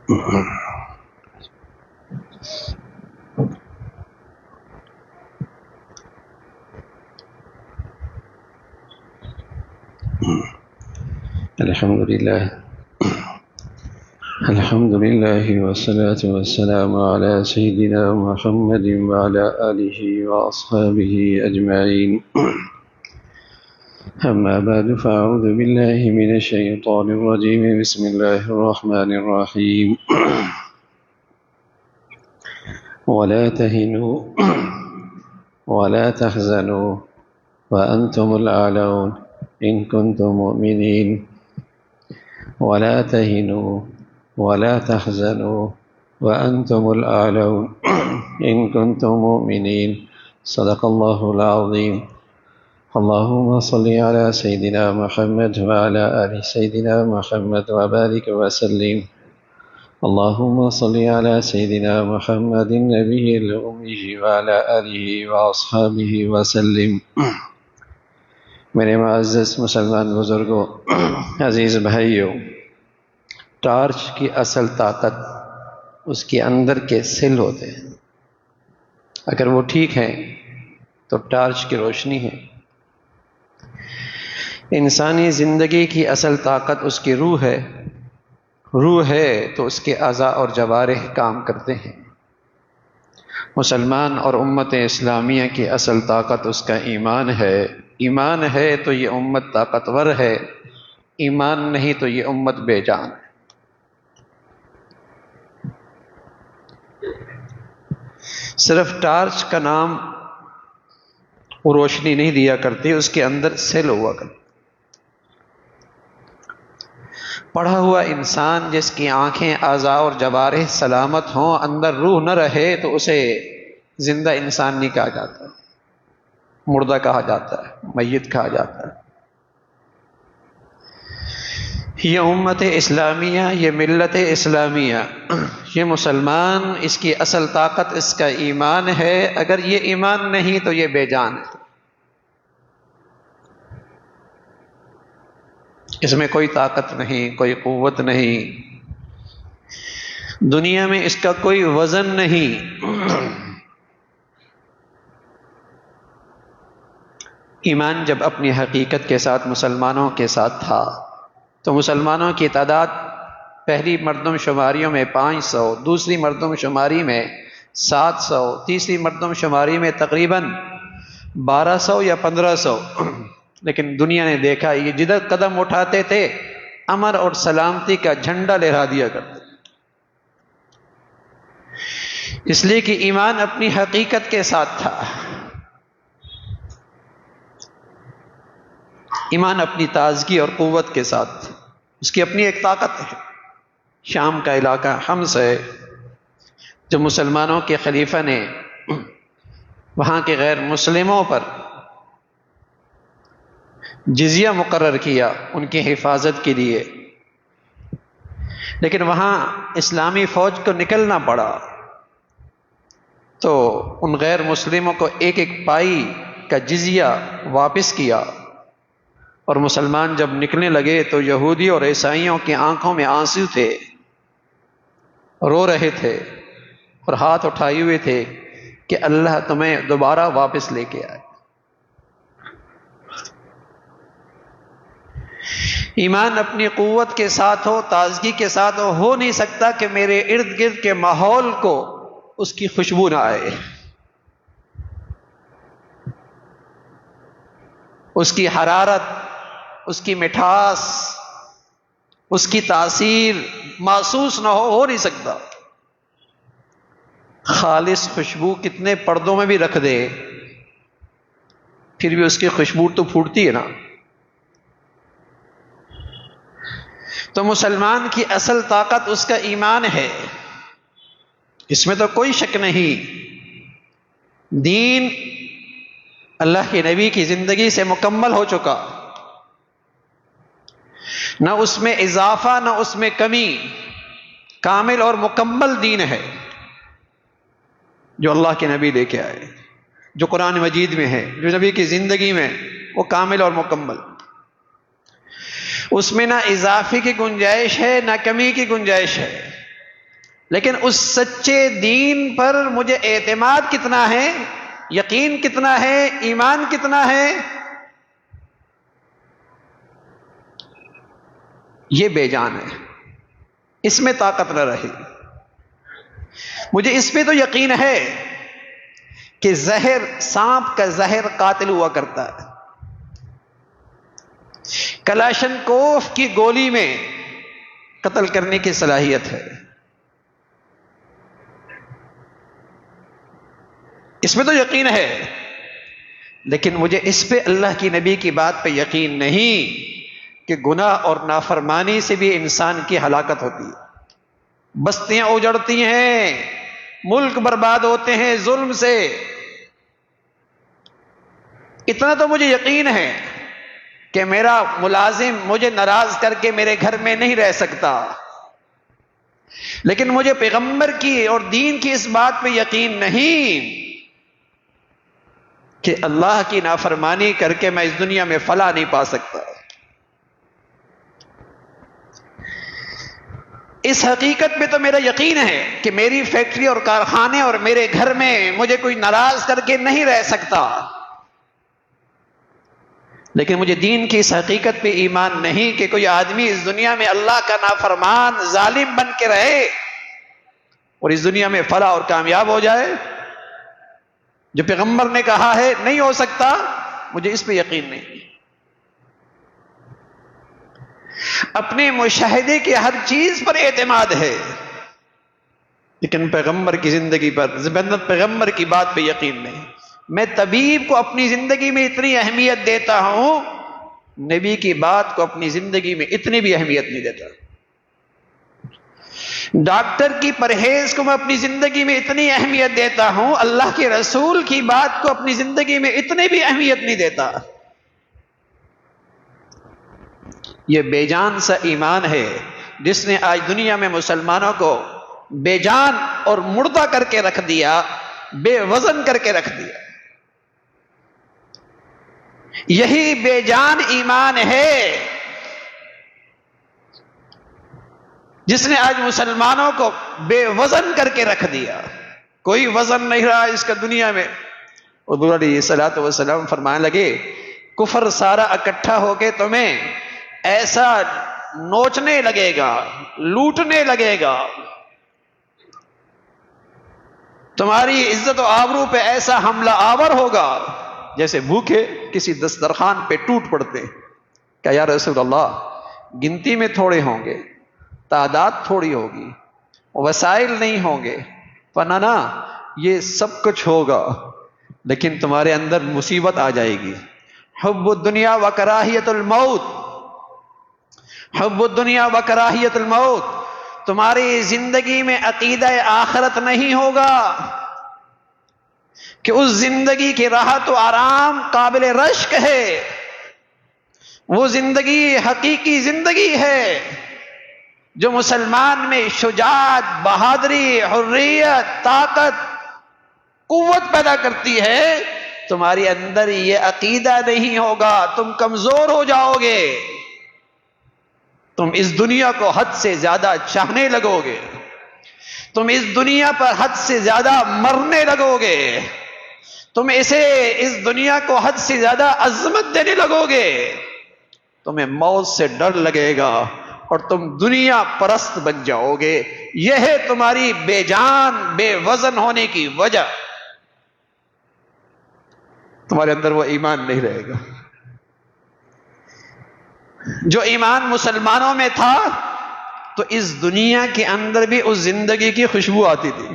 الحمد لله والصلاة والسلام على سيدنا محمد وعلى آله وأصحابه أجمعين. أما بعد فأعوذ بالله من الشيطان الرجيم. بسم الله الرحمن الرحيم. ولا تهنوا ولا تحزنوا وأنتم الأعلون إن كنتم مؤمنين. ولا تهنوا ولا تحزنوا وأنتم الأعلون إن كنتم مؤمنين. صدق الله العظيم. اللهم صل على سيدنا محمد وعلى آل سيدنا محمد وبارك وسلم. اللهم صل على سيدنا محمد النبي الأمي وعلى آله وأصحابه وسلم. میرے معزز مسلمان بزرگوں، عزیز بھائیوں، ٹارچ کی اصل طاقت اس کے اندر کے سیل ہوتے ہیں. اگر وہ ٹھیک ہیں تو ٹارچ کی روشنی ہے. انسانی زندگی کی اصل طاقت اس کی روح ہے. روح ہے تو اس کے اعضاء اور جوارح کام کرتے ہیں. مسلمان اور امت اسلامیہ کی اصل طاقت اس کا ایمان ہے. ایمان ہے تو یہ امت طاقتور ہے. ایمان نہیں تو یہ امت بے جان ہے. صرف ٹارچ کا نام وہ روشنی نہیں دیا کرتی، اس کے اندر سیل ہوا کرتی. پڑھا ہوا انسان جس کی آنکھیں، اعضاء اور جوارح سلامت ہوں، اندر روح نہ رہے تو اسے زندہ انسان نہیں کہا جاتا، مردہ کہا جاتا ہے، میت کہا جاتا ہے. یہ امت اسلامیہ، یہ ملت اسلامیہ، یہ مسلمان، اس کی اصل طاقت اس کا ایمان ہے. اگر یہ ایمان نہیں تو یہ بے جان ہے. اس میں کوئی طاقت نہیں، کوئی قوت نہیں، دنیا میں اس کا کوئی وزن نہیں. ایمان جب اپنی حقیقت کے ساتھ مسلمانوں کے ساتھ تھا تو مسلمانوں کی تعداد پہلی مردم شماریوں میں 500، دوسری مردم شماری میں 700، تیسری مردم شماری میں تقریباً 1200 یا 1500. لیکن دنیا نے دیکھا یہ جدھر قدم اٹھاتے تھے امن اور سلامتی کا جھنڈا لہرا دیا کرتے، اس لیے کہ ایمان اپنی حقیقت کے ساتھ تھا. ایمان اپنی تازگی اور قوت کے ساتھ، اس کی اپنی ایک طاقت ہے. شام کا علاقہ حمص ہے، جو مسلمانوں کے خلیفہ نے وہاں کے غیر مسلموں پر جزیہ مقرر کیا ان کی حفاظت کے لیے. لیکن وہاں اسلامی فوج کو نکلنا پڑا تو ان غیر مسلموں کو ایک ایک پائی کا جزیہ واپس کیا. اور مسلمان جب نکلنے لگے تو یہودی اور عیسائیوں کی آنکھوں میں آنسو تھے، رو رہے تھے اور ہاتھ اٹھائے ہوئے تھے کہ اللہ تمہیں دوبارہ واپس لے کے آئے. ایمان اپنی قوت کے ساتھ ہو، تازگی کے ساتھ ہو نہیں سکتا کہ میرے ارد گرد کے ماحول کو اس کی خوشبو نہ آئے، اس کی حرارت، اس کی مٹھاس، اس کی تاثیر محسوس نہ ہو نہیں سکتا. خالص خوشبو کتنے پردوں میں بھی رکھ دے پھر بھی اس کی خوشبو تو پھوٹتی ہے نا. تو مسلمان کی اصل طاقت اس کا ایمان ہے، اس میں تو کوئی شک نہیں. دین اللہ کے نبی کی زندگی سے مکمل ہو چکا، نہ اس میں اضافہ نہ اس میں کمی، کامل اور مکمل دین ہے جو اللہ کے نبی لے کے آئے، جو قرآن مجید میں ہے، جو نبی کی زندگی میں، وہ کامل اور مکمل. اس میں نہ اضافے کی گنجائش ہے نہ کمی کی گنجائش ہے. لیکن اس سچے دین پر مجھے اعتماد کتنا ہے، یقین کتنا ہے، ایمان کتنا ہے، یہ بے جان ہے، اس میں طاقت نہ رہی۔ مجھے اس پہ تو یقین ہے کہ زہر، سانپ کا زہر قاتل ہوا کرتا ہے، کلاشنکوف کی گولی میں قتل کرنے کی صلاحیت ہے، اس میں تو یقین ہے، لیکن مجھے اس پہ اللہ کی نبی کی بات پہ یقین نہیں کہ گناہ اور نافرمانی سے بھی انسان کی ہلاکت ہوتی ہے، بستیاں اجڑتی ہیں، ملک برباد ہوتے ہیں ظلم سے۔ اتنا تو مجھے یقین ہے کہ میرا ملازم مجھے ناراض کر کے میرے گھر میں نہیں رہ سکتا، لیکن مجھے پیغمبر کی اور دین کی اس بات پہ یقین نہیں کہ اللہ کی نافرمانی کر کے میں اس دنیا میں فلاح نہیں پا سکتا۔ اس حقیقت پہ تو میرا یقین ہے کہ میری فیکٹری اور کارخانے اور میرے گھر میں مجھے کوئی ناراض کر کے نہیں رہ سکتا، لیکن مجھے دین کی اس حقیقت پہ ایمان نہیں کہ کوئی آدمی اس دنیا میں اللہ کا نافرمان ظالم بن کے رہے اور اس دنیا میں فلاح اور کامیاب ہو جائے۔ جو پیغمبر نے کہا ہے نہیں ہو سکتا، مجھے اس پہ یقین نہیں۔ اپنے مشاہدے کی ہر چیز پر اعتماد ہے، لیکن پیغمبر کی زندگی پر، پیغمبر کی بات پہ یقین نہیں۔ میں طبیب کو اپنی زندگی میں اتنی اہمیت دیتا ہوں، نبی کی بات کو اپنی زندگی میں اتنی بھی اہمیت نہیں دیتا۔ ڈاکٹر کی پرہیز کو میں اپنی زندگی میں اتنی اہمیت دیتا ہوں، اللہ کے رسول کی بات کو اپنی زندگی میں اتنی بھی اہمیت نہیں دیتا۔ یہ بے جان سا ایمان ہے جس نے آج دنیا میں مسلمانوں کو بے جان اور مردہ کر کے رکھ دیا، بے وزن کر کے رکھ دیا۔ یہی بے جان ایمان ہے جس نے آج مسلمانوں کو بے وزن کر کے رکھ دیا، کوئی وزن نہیں رہا اس کا دنیا میں۔ حضور علیہ الصلوۃ والسلام فرمانے لگے، کفر سارا اکٹھا ہو کے تمہیں ایسا نوچنے لگے گا، لوٹنے لگے گا، تمہاری عزت و آبرو پہ ایسا حملہ آور ہوگا جیسے بھوکے کسی دسترخوان پہ ٹوٹ پڑتے۔ کہ یا رسول اللہ، گنتی میں تھوڑے ہوں گے، تعداد تھوڑی ہوگی، وسائل نہیں ہوں گے، فنانا یہ سب کچھ ہوگا، لیکن تمہارے اندر مصیبت آ جائے گی۔ حب الدنیا و کراہیت الموت، حب الدنیا و کراہیت الموت، تمہاری زندگی میں عقیدہ آخرت نہیں ہوگا کہ اس زندگی کی راحت و آرام قابل رشک ہے، وہ زندگی حقیقی زندگی ہے جو مسلمان میں شجاعت، بہادری، حریت، طاقت، قوت پیدا کرتی ہے۔ تمہارے اندر یہ عقیدہ نہیں ہوگا، تم کمزور ہو جاؤ گے، تم اس دنیا کو حد سے زیادہ چاہنے لگو گے، تم اس دنیا پر حد سے زیادہ مرنے لگو گے، تم اس دنیا کو حد سے زیادہ عظمت دینے لگو گے، تمہیں موت سے ڈر لگے گا اور تم دنیا پرست بن جاؤ گے۔ یہ ہے تمہاری بے جان، بے وزن ہونے کی وجہ، تمہارے اندر وہ ایمان نہیں رہے گا جو ایمان مسلمانوں میں تھا۔ تو اس دنیا کے اندر بھی اس زندگی کی خوشبو آتی تھی۔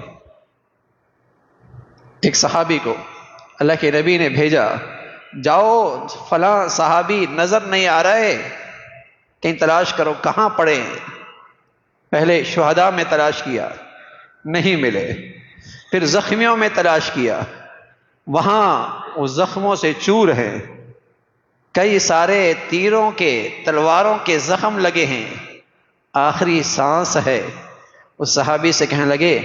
ایک صحابی کو اللہ کے نبی نے بھیجا، جاؤ فلاں صحابی نظر نہیں آ رہے، کہیں تلاش کرو کہاں پڑے۔ پہلے شہداء میں تلاش کیا، نہیں ملے، پھر زخمیوں میں تلاش کیا، وہاں وہ زخموں سے چور ہیں، کئی سارے تیروں کے، تلواروں کے زخم لگے ہیں، آخری سانس ہے۔ اس صحابی سے کہنے لگے،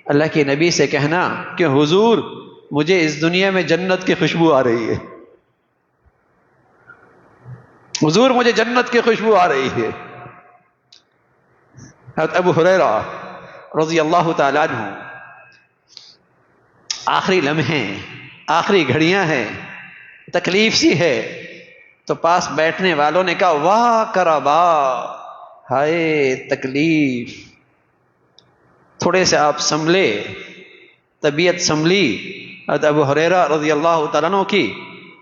اللہ کے نبی سے کہنا کہ حضور مجھے اس دنیا میں جنت کی خوشبو آ رہی ہے، حضور مجھے جنت کی خوشبو آ رہی ہے۔ حضرت ابو ہریرہ رضی اللہ تعالیٰ عنہ، آخری لمحے، آخری گھڑیاں ہیں، تکلیف سی ہے، تو پاس بیٹھنے والوں نے کہا واہ کربا، ہائے تکلیف، تھوڑے سے آپ سنبھلے، طبیعت سنبھلی حضرت ابو ہریرہ رضی اللہ تعالیٰ عنہ کی،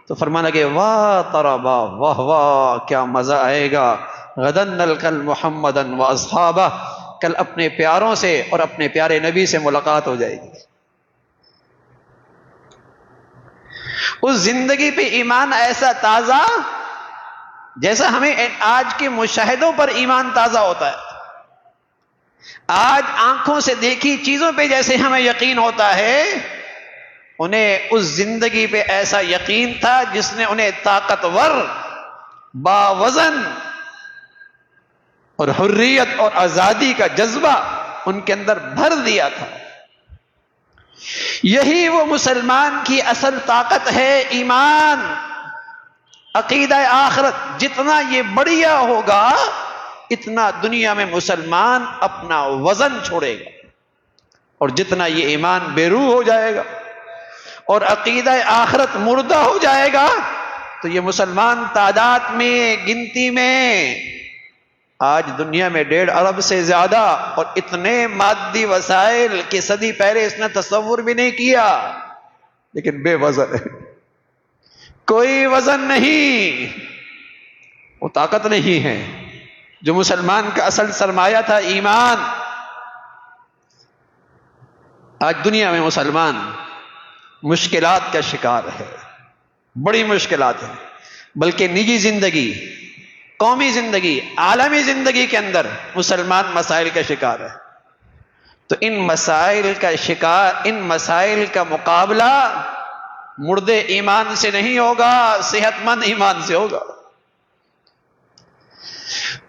تو فرمانے لگے واہ تربا، واہ واہ کیا مزہ آئے گا، غدن نلقل محمدن و اصحابہ، کل اپنے پیاروں سے اور اپنے پیارے نبی سے ملاقات ہو جائے گی۔ اس زندگی پہ ایمان ایسا تازہ جیسا ہمیں آج کے مشاہدوں پر ایمان تازہ ہوتا ہے۔ آج آنکھوں سے دیکھی چیزوں پہ جیسے ہمیں یقین ہوتا ہے، انہیں اس زندگی پہ ایسا یقین تھا جس نے انہیں طاقتور، باوزن اور حریت اور آزادی کا جذبہ ان کے اندر بھر دیا تھا۔ یہی وہ مسلمان کی اصل طاقت ہے، ایمان، عقیدہ آخرت۔ جتنا یہ بڑھیا ہوگا اتنا دنیا میں مسلمان اپنا وزن چھوڑے گا، اور جتنا یہ ایمان بے روح ہو جائے گا اور عقیدہ آخرت مردہ ہو جائے گا تو یہ مسلمان تعداد میں، گنتی میں آج دنیا میں 1.5 ارب سے زیادہ، اور اتنے مادی وسائل کی صدی پہلے اس نے تصور بھی نہیں کیا، لیکن بے وزن ہے، کوئی وزن نہیں، وہ طاقت نہیں ہے جو مسلمان کا اصل سرمایہ تھا، ایمان۔ آج دنیا میں مسلمان مشکلات کا شکار ہے، بڑی مشکلات ہیں، بلکہ نجی زندگی، قومی زندگی، عالمی زندگی کے اندر مسلمان مسائل کا شکار ہے۔ تو ان مسائل کا مقابلہ مردے ایمان سے نہیں ہوگا، صحت مند ایمان سے ہوگا،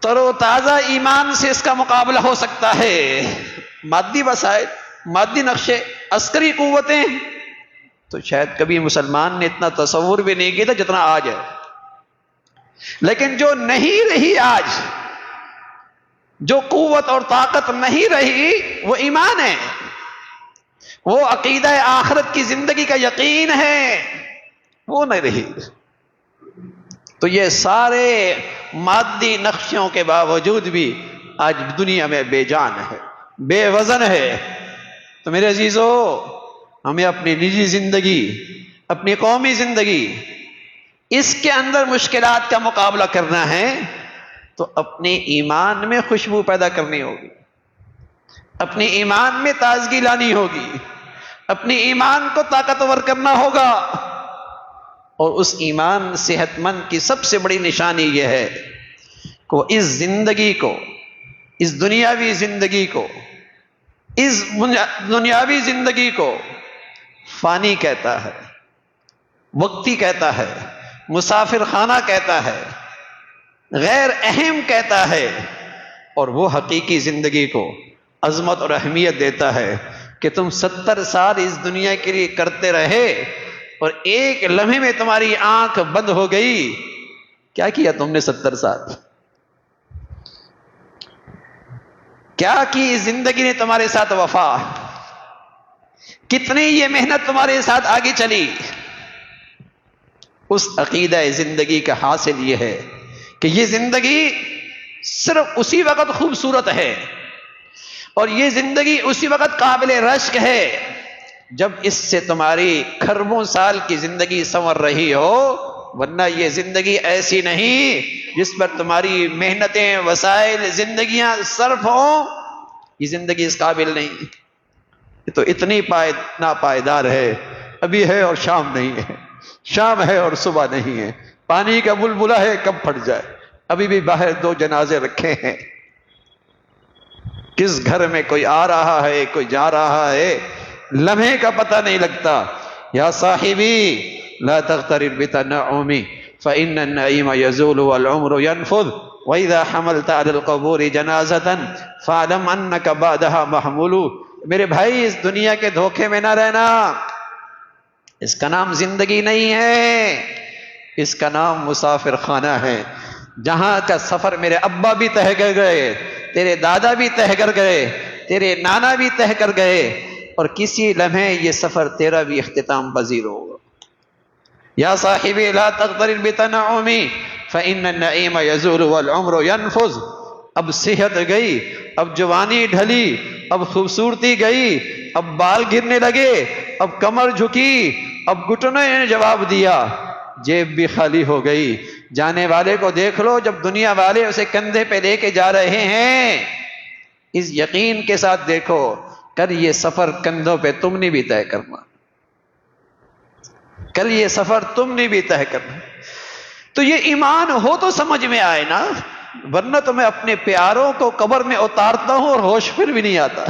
تر و تازہ ایمان سے اس کا مقابلہ ہو سکتا ہے۔ مادی وسائل، مادی نقشے، عسکری قوتیں تو شاید کبھی مسلمان نے اتنا تصور بھی نہیں کیا تھا جتنا آج ہے، لیکن جو نہیں رہی آج، جو قوت اور طاقت نہیں رہی، وہ ایمان ہے، وہ عقیدہ آخرت کی زندگی کا یقین ہے، وہ نہیں رہی۔ تو یہ سارے مادی نقشوں کے باوجود بھی آج دنیا میں بے جان ہے، بے وزن ہے۔ تو میرے عزیزو، ہمیں اپنی نجی زندگی، اپنی قومی زندگی، اس کے اندر مشکلات کا مقابلہ کرنا ہے تو اپنے ایمان میں خوشبو پیدا کرنی ہوگی، اپنے ایمان میں تازگی لانی ہوگی، اپنے ایمان کو طاقتور کرنا ہوگا۔ اور اس ایمان صحت مند کی سب سے بڑی نشانی یہ ہے کہ اس زندگی کو، اس دنیاوی زندگی کو، اس دنیاوی زندگی کو فانی کہتا ہے، وقتی کہتا ہے، مسافر خانہ کہتا ہے، غیر اہم کہتا ہے، اور وہ حقیقی زندگی کو عظمت اور اہمیت دیتا ہے کہ تم 70 سال اس دنیا کے لیے کرتے رہے اور ایک لمحے میں تمہاری آنکھ بند ہو گئی، کیا کیا تم نے 70 سال؟ کیا کی زندگی نے تمہارے ساتھ وفا؟ کتنی یہ محنت تمہارے ساتھ آگے چلی؟ اس عقیدہ زندگی کا حاصل یہ ہے کہ یہ زندگی صرف اسی وقت خوبصورت ہے اور یہ زندگی اسی وقت قابل رشک ہے جب اس سے تمہاری کھربوں سال کی زندگی سنور رہی ہو، ورنہ یہ زندگی ایسی نہیں جس پر تمہاری محنتیں، وسائل، زندگیاں صرف ہوں، یہ زندگی اس قابل نہیں۔ یہ تو اتنی ناپائیدار ہے، ابھی ہے اور شام نہیں ہے، شام ہے اور صبح نہیں ہے، پانی کا بلبلہ ہے کب پھٹ جائے، ابھی بھی باہر 2 جنازے رکھے ہیں، کس گھر میں کوئی آ رہا ہے کوئی جا رہا ہے، لمحے کا پتہ نہیں لگتا۔ یا صاحبی لا تغترر بتنعم فإن النعيم يزول والعمر ينفذ وإذا حملت على القبور جنازة فاعلم أنك بعدها محمول۔ میرے بھائی، اس دنیا کے دھوکے میں نہ رہنا، اس کا نام زندگی نہیں ہے، اس کا نام مسافر خانہ ہے، جہاں کا سفر میرے ابا بھی طے کر گئے، تیرے دادا بھی طے کر گئے، تیرے نانا بھی طے کر گئے، اور کسی لمحے یہ سفر تیرا بھی اختتام پذیر ہوگا۔ یا صاحبی لا تغترر بتنعمی فإن النعیم یزول والعمر ینفذ۔ اب صحت گئی، اب جوانی ڈھلی، اب خوبصورتی گئی، اب بال گرنے لگے، اب کمر جھکی، اب گھٹنوں نے جواب دیا، جیب بھی خالی ہو گئی۔ جانے والے کو دیکھ لو، جب دنیا والے اسے کندھے پہ لے کے جا رہے ہیں، اس یقین کے ساتھ دیکھو کل یہ سفر کندھوں پہ تم نے بھی طے کرنا، کل یہ سفر تم نے بھی طے کرنا۔ تو یہ ایمان ہو تو سمجھ میں آئے نا، ورنہ تو میں اپنے پیاروں کو قبر میں اتارتا ہوں اور ہوش پھر بھی نہیں آتا،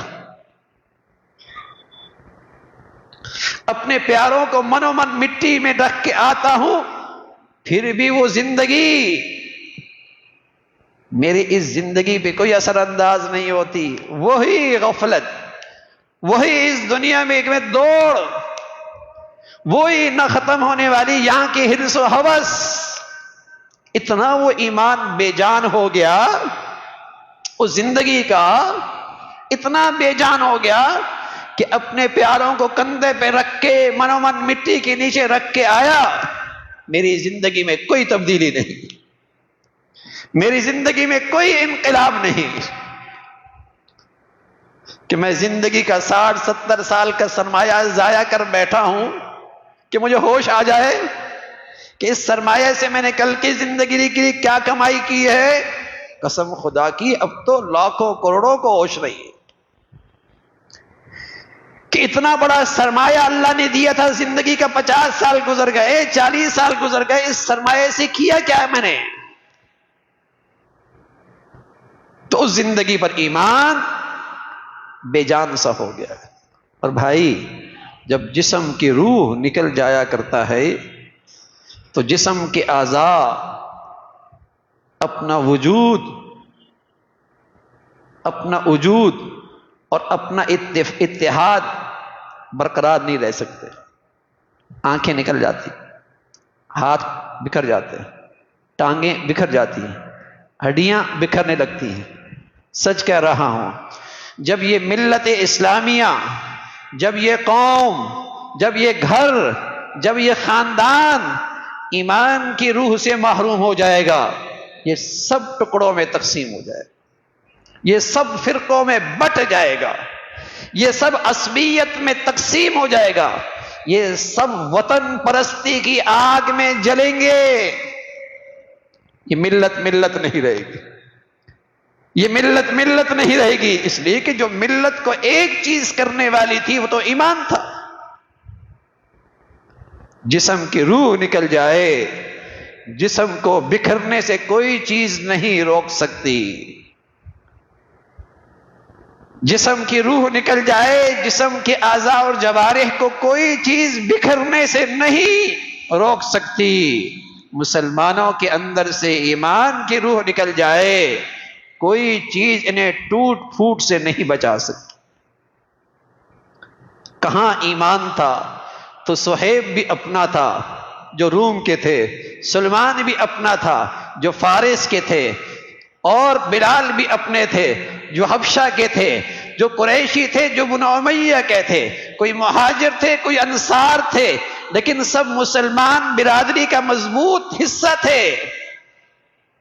اپنے پیاروں کو من و من مٹی میں رکھ کے آتا ہوں، پھر بھی وہ زندگی میری اس زندگی پہ کوئی اثر انداز نہیں ہوتی۔ وہی غفلت، وہی اس دنیا میں ایک میں دوڑ، وہی نہ ختم ہونے والی یہاں کی حرص و ہوس، اتنا وہ ایمان بے جان ہو گیا، اس زندگی کا اتنا بے جان ہو گیا کہ اپنے پیاروں کو کندھے پہ رکھ کے من و من مٹی کے نیچے رکھ کے آیا، میری زندگی میں کوئی تبدیلی نہیں، میری زندگی میں کوئی انقلاب نہیں، کہ میں زندگی کا 60-70 سال کا سرمایہ ضائع کر بیٹھا ہوں کہ مجھے ہوش آ جائے کہ اس سرمایہ سے میں نے کل کی زندگی کے لیے کیا کمائی کی ہے۔ قسم خدا کی اب تو لاکھوں کروڑوں کو ہوش رہی ہے کہ اتنا بڑا سرمایہ اللہ نے دیا تھا، زندگی کا 50 سال گزر گئے، 40 سال گزر گئے، اس سرمایہ سے کیا کیا ہے میں نے؟ تو اس زندگی پر ایمان بے جان سا ہو گیا۔ اور بھائی جب جسم کی روح نکل جایا کرتا ہے تو جسم کے اعضاء اپنا وجود اور اپنا اتحاد برقرار نہیں رہ سکتے۔ آنکھیں نکل جاتی، ہاتھ بکھر جاتے ہیں، ٹانگیں بکھر جاتی ہیں، ہڈیاں بکھرنے لگتی ہیں۔ سچ کہہ رہا ہوں، جب یہ ملت اسلامیہ، جب یہ قوم، جب یہ گھر، جب یہ خاندان ایمان کی روح سے محروم ہو جائے گا، یہ سب ٹکڑوں میں تقسیم ہو جائے گا، یہ سب فرقوں میں بٹ جائے گا، یہ سب عصبیت میں تقسیم ہو جائے گا، یہ سب وطن پرستی کی آگ میں جلیں گے۔ یہ ملت ملت نہیں رہے گی، یہ ملت ملت نہیں رہے گی، اس لیے کہ جو ملت کو ایک چیز کرنے والی تھی وہ تو ایمان تھا۔ جسم کی روح نکل جائے، جسم کو بکھرنے سے کوئی چیز نہیں روک سکتی۔ جسم کی روح نکل جائے، جسم کے اعضاء اور جوارح کو کوئی چیز بکھرنے سے نہیں روک سکتی۔ مسلمانوں کے اندر سے ایمان کی روح نکل جائے، کوئی چیز انہیں ٹوٹ پھوٹ سے نہیں بچا سکتی۔ کہاں ایمان تھا تو صہیب بھی اپنا تھا جو روم کے تھے، سلمان بھی اپنا تھا جو فارس کے تھے، اور بلال بھی اپنے تھے جو حبشہ کے تھے، جو قریشی تھے، جو بنو امیہ کے تھے، کوئی مہاجر تھے، کوئی انصار تھے، لیکن سب مسلمان برادری کا مضبوط حصہ تھے۔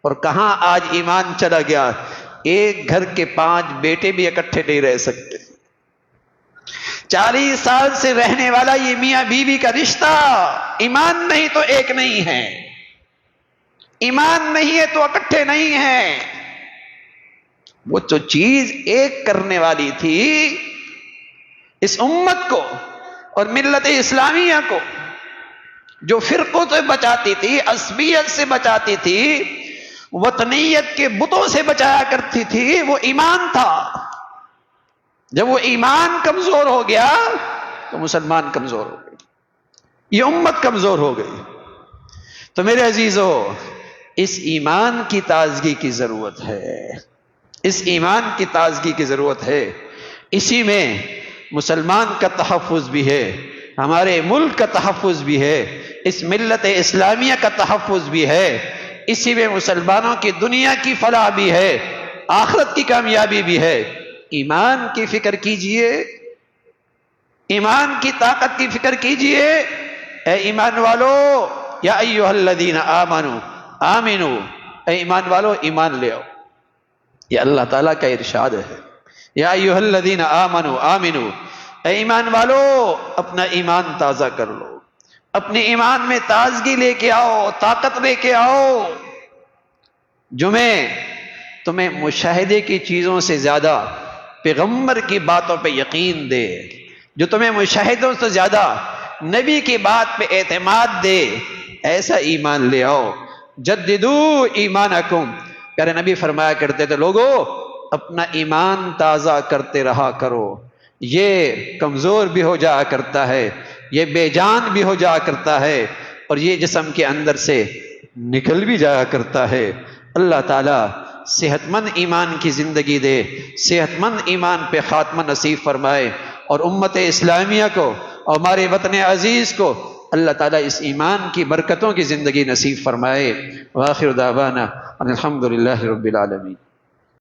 اور کہاں آج ایمان چلا گیا؟ ایک گھر کے 5 بیٹے بھی اکٹھے نہیں رہ سکتے۔ 40 سال سے رہنے والا یہ میاں بیوی کا رشتہ ایمان نہیں تو ایک نہیں ہے، ایمان نہیں ہے تو اکٹھے نہیں ہیں۔ وہ تو چیز ایک کرنے والی تھی اس امت کو اور ملت اسلامیہ کو، جو فرقوں سے بچاتی تھی، عصبیت سے بچاتی تھی، وطنیت کے بتوں سے بچایا کرتی تھی، وہ ایمان تھا۔ جب وہ ایمان کمزور ہو گیا تو مسلمان کمزور ہو گئے، یہ امت کمزور ہو گئی۔ تو میرے عزیزو، اس ایمان کی تازگی کی ضرورت ہے، اس ایمان کی تازگی کی ضرورت ہے۔ اسی میں مسلمان کا تحفظ بھی ہے، ہمارے ملک کا تحفظ بھی ہے، اس ملت اسلامیہ کا تحفظ بھی ہے، اسی میں مسلمانوں کی دنیا کی فلاح بھی ہے، آخرت کی کامیابی بھی ہے۔ ایمان کی فکر کیجئے، ایمان کی طاقت کی فکر کیجئے۔ اے ایمان والو، یا ایھا الذین آمنوا آمنو، اے ایمان والو ایمان لے آؤ۔ یہ اللہ تعالیٰ کا ارشاد ہے، یا ایھا الذین آمنوا آمنو، اے ایمان والو اپنا ایمان تازہ کر لو، اپنے ایمان میں تازگی لے کے آؤ، طاقت لے کے آؤ۔ جمعے تمہیں مشاہدے کی چیزوں سے زیادہ پیغمبر کی باتوں پہ یقین دے، جو تمہیں مشاہدوں سے زیادہ نبی کی بات پہ اعتماد دے، ایسا ایمان لے آؤ۔ جددو ایمانکم، پیارے نبی فرمایا کرتے تھے لوگو اپنا ایمان تازہ کرتے رہا کرو، یہ کمزور بھی ہو جایا کرتا ہے، یہ بے جان بھی ہو جایا کرتا ہے، اور یہ جسم کے اندر سے نکل بھی جایا کرتا ہے۔ اللہ تعالیٰ صحت مند ایمان کی زندگی دے، صحت مند ایمان پہ خاتمہ نصیب فرمائے، اور امت اسلامیہ کو اور ہمارے وطن عزیز کو اللہ تعالیٰ اس ایمان کی برکتوں کی زندگی نصیب فرمائے۔ وآخر دعوانا ان الحمد للہ رب العالمین۔